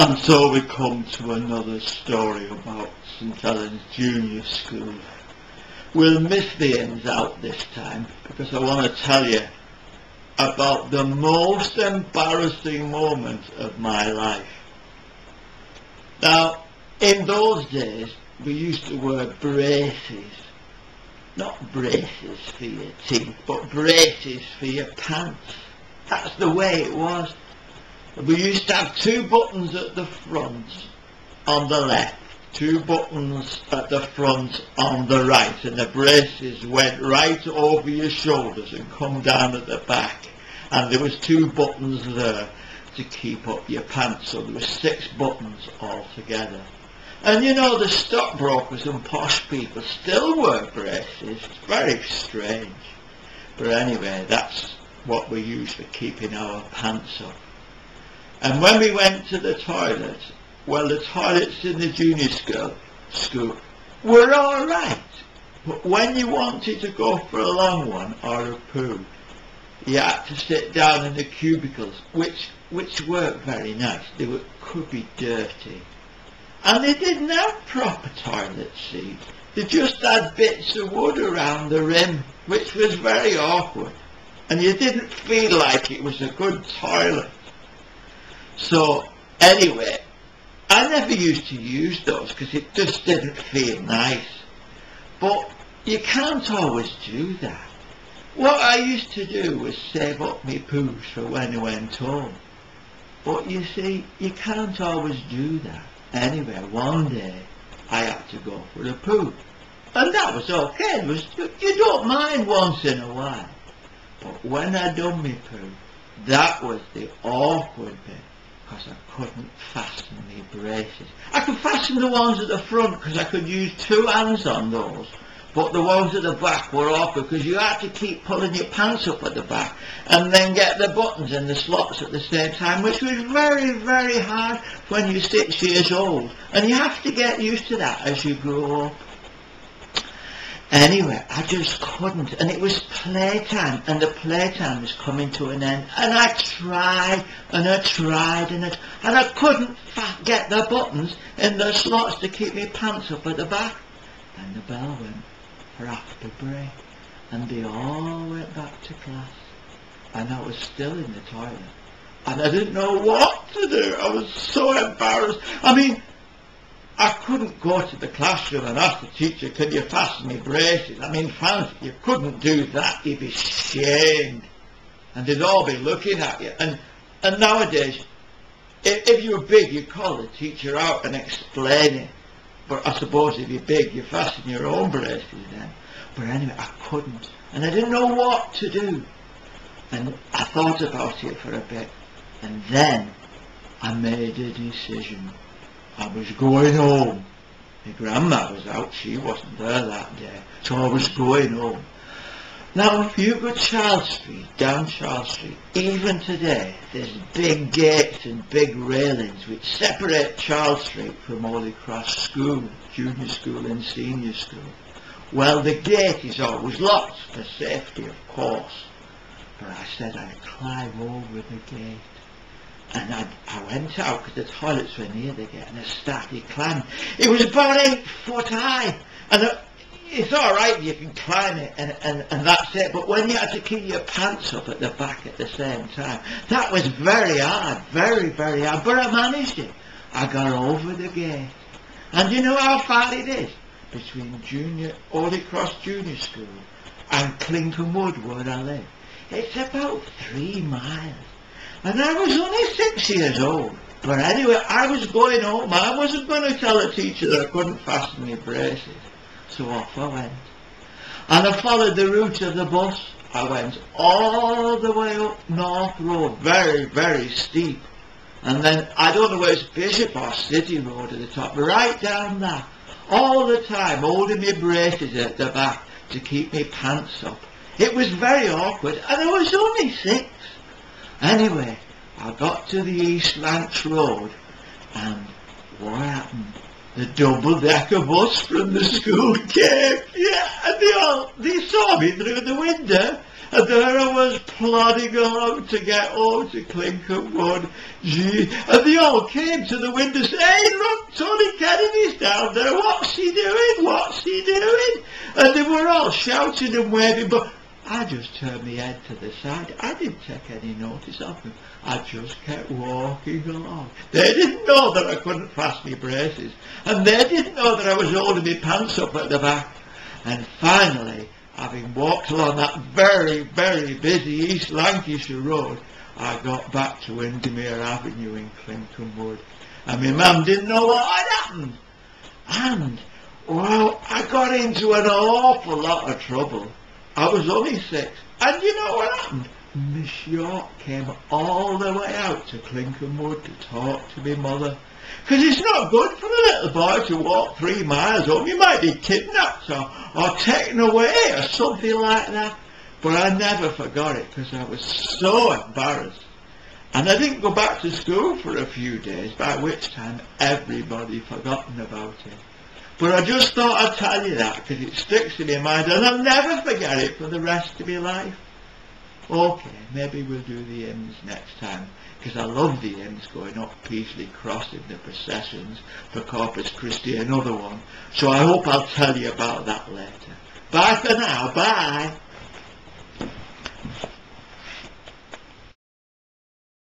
And so we come to another story about St Helens Junior School. We'll miss the ins out this time, because I want to tell you about the most embarrassing moment of my life. Now, in those days, we used to wear braces. Not braces for your teeth, but braces for your pants. That's the way it was. We used to have 2 buttons at the front on the left, 2 buttons at the front on the right, and the braces went right over your shoulders and come down at the back, and there was 2 buttons there to keep up your pants, so there were 6 buttons altogether. And you know, the stockbrokers and posh people still wear braces. It's very strange, but anyway, that's what we use for keeping our pants up. And when we went to the toilet, well, the toilets in the junior school were all right, but when you wanted to go for a long one or a poo, you had to sit down in the cubicles, which weren't very nice. They could be dirty, and they didn't have proper toilet seats. They just had bits of wood around the rim, which was very awkward, and you didn't feel like it was a good toilet. So anyway, I never used to use those because it just didn't feel nice. But you can't always do that. What I used to do was save up my poos for when I went home. But you see, you can't always do that. Anyway, one day I had to go for a poo. And that was okay. You don't mind once in a while. But when I done my poo, that was the awkward bit, because I couldn't fasten my braces. I could fasten the ones at the front because I could use 2 hands on those, but the ones at the back were awkward because you had to keep pulling your pants up at the back and then get the buttons in the slots at the same time, which was very, very hard when you're 6 years old, and you have to get used to that as you grow up. Anyway, I just couldn't, and it was playtime, and the playtime was coming to an end, and I tried, and I tried, and I couldn't get the buttons in the slots to keep my pants up at the back. And the bell went for after break, and they all went back to class, and I was still in the toilet, and I didn't know what to do. I was so embarrassed. I mean, I couldn't go to the classroom and ask the teacher, can you fasten me braces? I mean, fancy, you couldn't do that. You'd be shamed, and they'd all be looking at you. And nowadays, if you were big, you'd call the teacher out and explain it. But I suppose if you're big, you fasten your own braces then. But anyway, I couldn't, and I didn't know what to do. And I thought about it for a bit, and then I made a decision. I was going home. My grandma was out, she wasn't there that day, so I was going home. Now, if you go Charles Street, down Charles Street, even today, there's big gates and big railings which separate Charles Street from Holy Cross School, junior school and senior school. Well, the gate is always locked for safety, of course, but I said I'd climb over the gate. And I went out because the toilets were near the gate, and I started climbing. It was about 8 foot high, and it's all right, you can climb it, and that's it. But when you had to keep your pants up at the back at the same time, that was very hard, very, very hard. But I managed it. I got over the gate, and you know how far it is between Holy Cross Junior School and Clinkham Wood, where I live. It's about 3 miles. And I was only 6 years old. But anyway, I was going home. I wasn't going to tell the teacher that I couldn't fasten my braces. So off I went. And I followed the route of the bus. I went all the way up North Road, very, very steep. And then, I don't know whether it's Bishop or City Road at the top, right down there. All the time, holding my braces at the back to keep my pants up. It was very awkward, and I was only 6. Anyway, I got to the East Lancs Road, and what happened? The double-decker bus from the school came, yeah, and they saw me through the window, And there I was plodding along to get home to Clinkham Wood. Gee, and they all came to the window saying, "Hey, look, Tony Kennedy's down there, what's he doing, what's he doing?" And they were all shouting and waving, but I just turned my head to the side. I didn't take any notice of them. I just kept walking along. They didn't know that I couldn't fasten my braces, and they didn't know that I was holding my pants up at the back. And finally, having walked along that very, very busy East Lancashire road, I got back to Windermere Avenue in Clinkham Wood. And my mum didn't know what had happened. And, well, I got into an awful lot of trouble. I was only 6. And you know what happened? Miss York came all the way out to Clinkham Wood to talk to my mother. Because it's not good for a little boy to walk 3 miles home. You might be kidnapped or taken away or something like that. But I never forgot it because I was so embarrassed. And I didn't go back to school for a few days, by which time everybody forgotten about it. But I just thought I'd tell you that because it sticks in my mind and I'll never forget it for the rest of my life. Okay, maybe we'll do the hymns next time, because I love the hymns going up Peasley Cross in the processions for Corpus Christi, another one. So I hope I'll tell you about that later. Bye for now, bye.